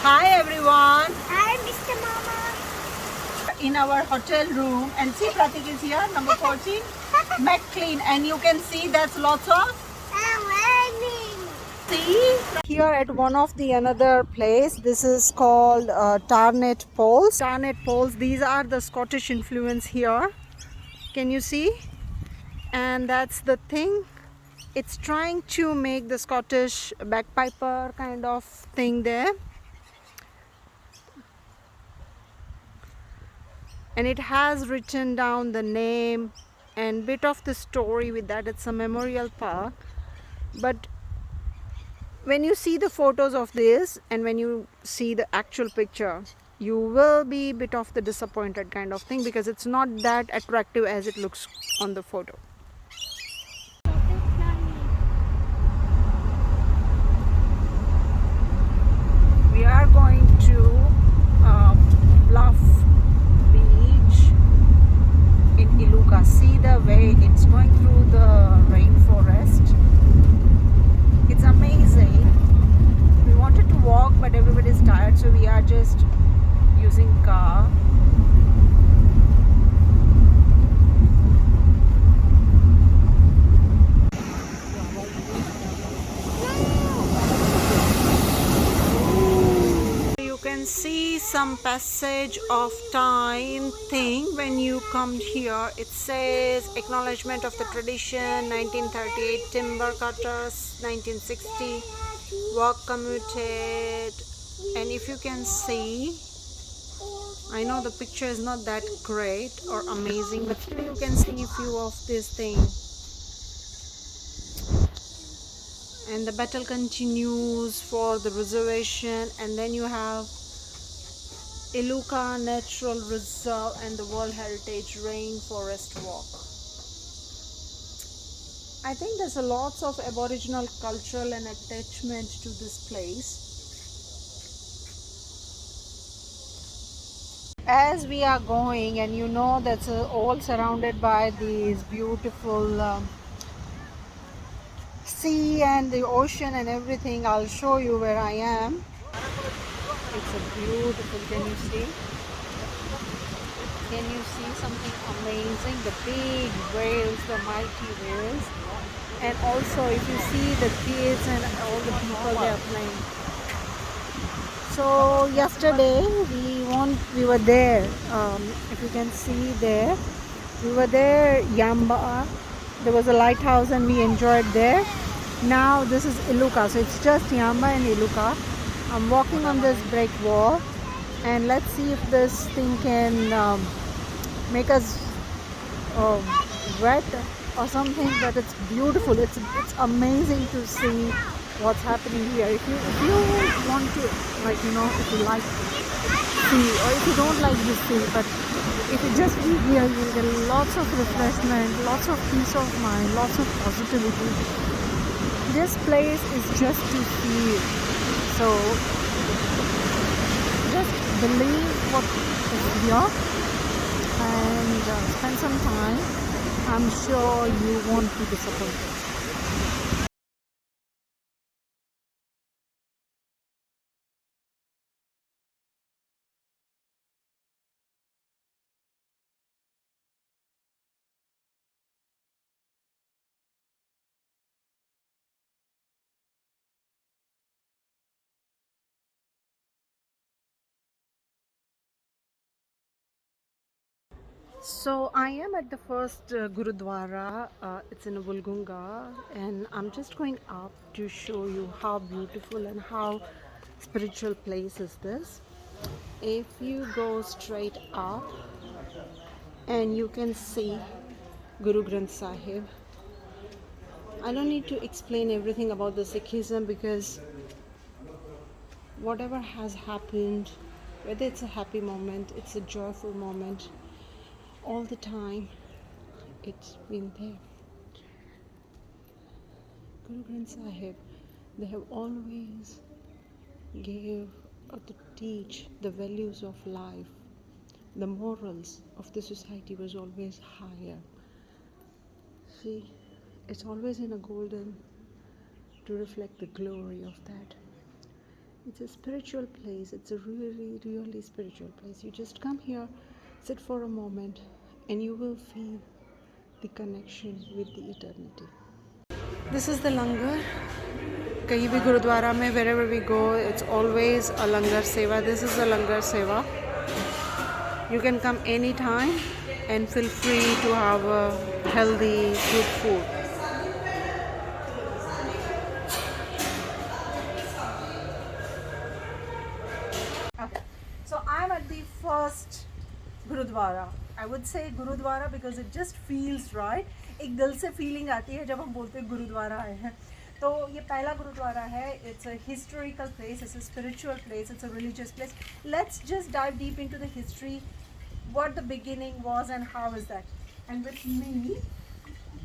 Hi everyone, Hi, Mr. Mama. in our hotel room, and see Pratik is here, number 14, McLean, and you can see that's lots of see here at one of the another place. This is called Tarnet Poles. Tarnet Poles, these are the Scottish influence here. Can you see? And that's the thing. It's trying to make the Scottish bagpiper kind of thing there. And it has written down the name and bit of the story with that. It's a memorial park, but when you see the photos of this and when you see the actual picture, you will be a bit of the disappointed kind of thing, because it's not that attractive as it looks on the photo. We are going to Bluff Beach in Iluka. See the way it's going through the rainforest. It's amazing. We wanted to walk, but everybody's tired, so we are just using car. You can see some passage of time thing when you come here. It says acknowledgement of the tradition, 1938, timber cutters, 1960, work commuted. And if you can see, I know the picture is not that great or amazing, but still you can see a few of these things. And the battle continues for the reservation, and then you have Iluka Natural Reserve and the World Heritage Rainforest Walk. I think there's a lots of Aboriginal cultural and attachment to this place. As we are going, and you know that's all surrounded by these beautiful sea and the ocean and everything. I'll show you where I am. It's a beautiful, can you see? Can you see something amazing? The big whales, the mighty whales. And also if you see the kids and all the people they are playing. So yesterday we were there. If you can see there, we were there, Yamba. There was a lighthouse and we enjoyed there. Now this is Iluka, so it's just Yamba and Iluka. I'm walking on this brick wall, and let's see if this thing can make us wet or something. But it's beautiful. It's amazing to see what's happening here. If you want to, like, you know, if you like sea, or if you don't like the sea, but if you just be here, you'll get lots of refreshment, lots of peace of mind, lots of positivity. This place is just to feel. So just believe what is here and spend some time. I'm sure you won't be disappointed. So I am at the first Gurudwara. It's in Woolgoolga, and I'm just going up to show you how beautiful and how spiritual place is this. If you go straight up, and you can see Guru Granth Sahib. I don't need to explain everything about the Sikhism, because whatever has happened, whether it's a happy moment, it's a joyful moment, all the time it's been there. Guru Granth Sahib, they have always gave or to teach the values of life. The morals of the society was always higher. See, it's always in a golden to reflect the glory of that. It's a spiritual place. It's a really, really spiritual place. You just come here, sit for a moment, and you will feel the connection with the eternity. This is the langar. कहीं भी गुरुद्वारा में wherever we go, it's always a langar seva. This is the langar seva. You can come anytime and feel free to have a healthy, good food. Okay, so I'm at the first Gurudwara. I would say Gurudwara because it just feels right. एक दिल से feeling आती है जब हम बोलते हैं गुरुद्वारा आए हैं. तो ये पहला गुरुद्वारा है. It's a historical place, it's a spiritual place, it's a religious place. Let's just dive deep into the history, what the beginning was and how is that. And with me,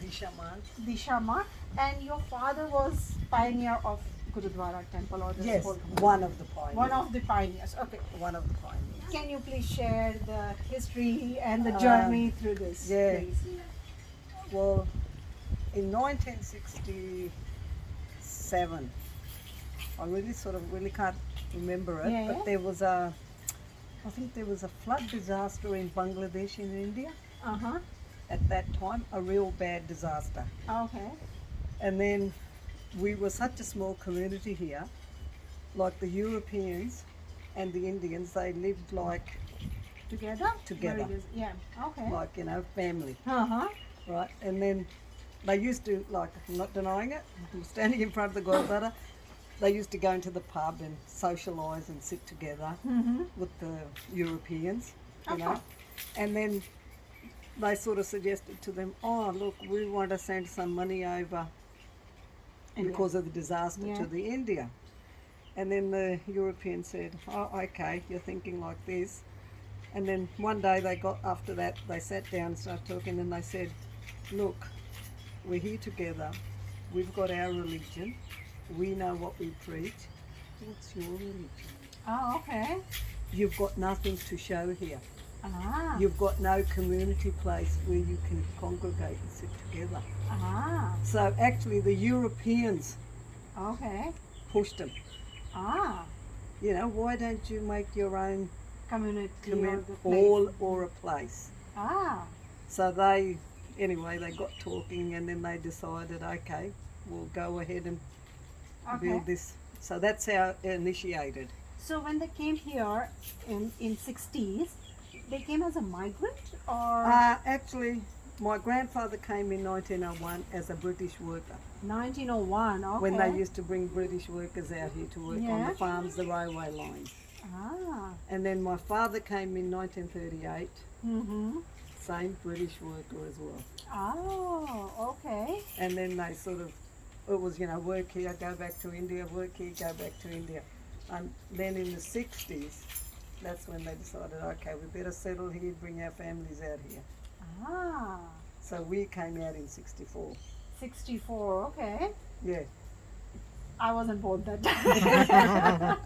Disha, and your father was pioneer of Gurudwara temple or this Yes, whole one of the pioneers. one of the pioneers. Okay. One of the pioneers. Can you please share the history and the journey through this, yeah. please? Well, in 1967, I really can't remember it, Yeah. but I think there was a flood disaster in Bangladesh in India Uh-huh. at that time, a real bad disaster. Okay. And then we were such a small community here, like the Europeans and the Indians, they lived like Together? Together. Very good. Yeah. Okay. family. Uh-huh. Right, and then they used to, like, I'm not denying it, I'm standing in front of the Gurdwara, they used to go into the pub and socialise and sit together with the Europeans, you know. Okay. And then they sort of suggested to them, oh, look, we want to send some money over India. because of the disaster Yeah. to the India. And then the Europeans said, oh, okay, you're thinking like this. And then one day after that, they sat down and started talking and they said, look, we're here together, we've got our religion, we know what we preach, what's your religion? Oh, okay. You've got nothing to show here. Ah. You've got no community place where you can congregate and sit together. Ah. So actually the Europeans Okay. pushed them. Ah. You know, why don't you make your own Community or the place. hall or a place? Ah. So anyway, they got talking and then they decided, okay, we'll go ahead and Okay. build this. So that's how it initiated. So when they came here in 60s, they came as a migrant or Actually, my grandfather came in 1901 as a British worker. 1901? Okay. When they used to bring British workers out here to work on Yeah. the farms, the railway lines. Ah. And then my father came in 1938, Mm-hmm. same British worker as well. Oh, okay. And then they it was, work here, go back to India, work here, go back to India. And then in the 60s, that's when they decided, okay, we better settle here, bring our families out here. Ah. So we came out in 64. 64, okay. Yeah. I wasn't born that time.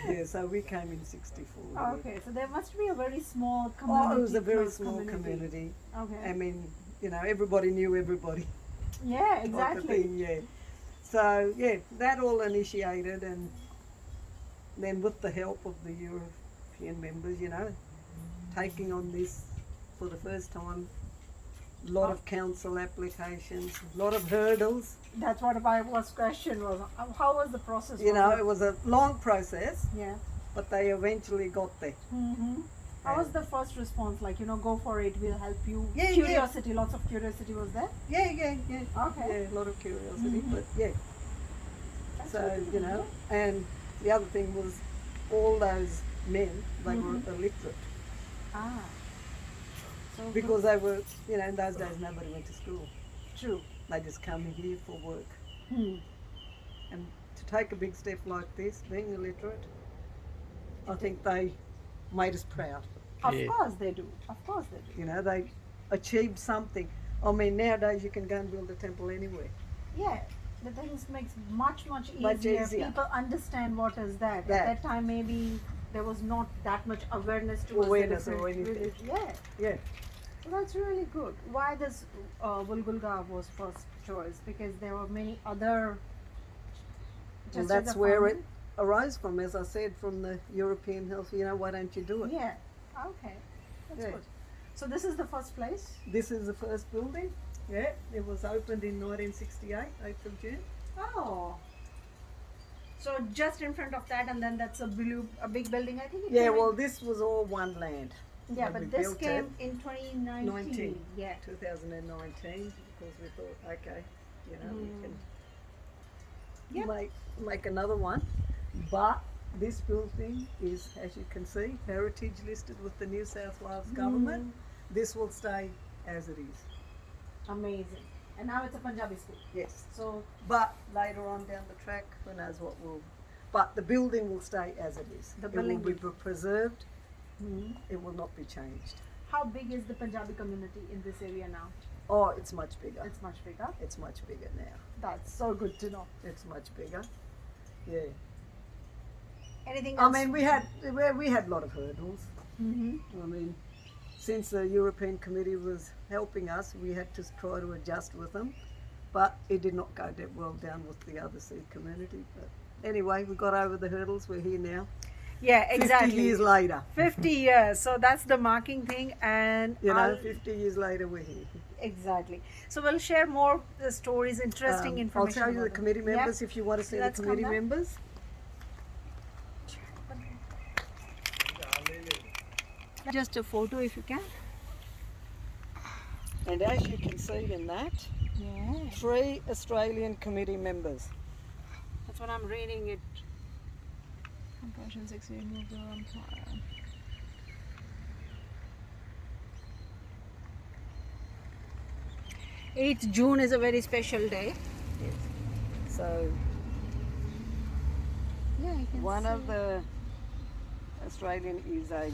yeah, so we came in 64. yeah. Okay, so there must be a very small community. Oh, it was a very close small community. Okay. I mean, everybody knew everybody. Yeah, type of exactly. thing, yeah. So, yeah, that all initiated, and then with the help of the European members, taking on this for the first time, a lot of council applications, a lot of hurdles. That's what my first question was. How was the process? It was a long process, Yeah. but they eventually got there. Mm-hmm. How was the first response? Like, go for it, we'll help you. Yeah, Curiosity, lots of curiosity was there? Yeah. Okay. Yeah, a lot of curiosity, but yeah. That's So, really good. and the other thing was all those men, they were Mm-hmm. illiterate. Ah. So Because they were, in those days nobody went to school. true. They just come here for work. Hmm. And to take a big step like this, being illiterate, I think they made us proud. Of Yeah. course they do. Of course they do. They achieved something. I mean, nowadays you can go and build a temple anywhere. Yeah. The things makes much easier. Much easier. People understand what is that. That. At that time maybe there was not that much awareness to Awareness or anything. Yeah. Yeah. So that's really good. Why this Woolgoolga was first choice? Because there were many other Well, Just that's as a where it fountain? arose from, as I said, from the European health. Why don't you do it? Yeah. Okay. That's Yeah. good. So this is the first place. This is the first building. Yeah, it was opened in 1968, 8th of June. Oh. So just in front of that, and then that's a big building. I think. It Yeah, came well, this was all one land. in, yeah, when we but this built came it. in 2019. 19. Yeah. 2019, because we thought, okay, we can Yep. make another one. But this building is, as you can see, heritage listed with the New South Wales government. This will stay as it is. Amazing. And now it's a Punjabi school. Yes. So But later on down the track, who knows what will. But the building will stay as it is. The It will building be will- preserved. It will not be changed. how big is the Punjabi community in this area now? Oh, it's much bigger. It's much bigger. It's much bigger now. That's so good to know. It's much bigger. Yeah. Anything I else? mean, we had a lot of hurdles. I mean, since the European Committee was helping us, we had to try to adjust with them, but it did not go that well down with the other sea community. But anyway, we got over the hurdles. We're here now. Yeah, 50 years later. 50 years. So that's the marking thing, and 50 years later, we're here. exactly. So we'll share more stories, interesting I'll information. show you the about them. committee Yeah. members if you want to see Let's the come committee back. members. Just a photo if you can. And as you can see in that, Yeah. 3 Australian committee members. That's what I'm reading it. Compassion 16 nuclear empire. 8th June is a very special day. So Yeah, I can one see. of the Australian is a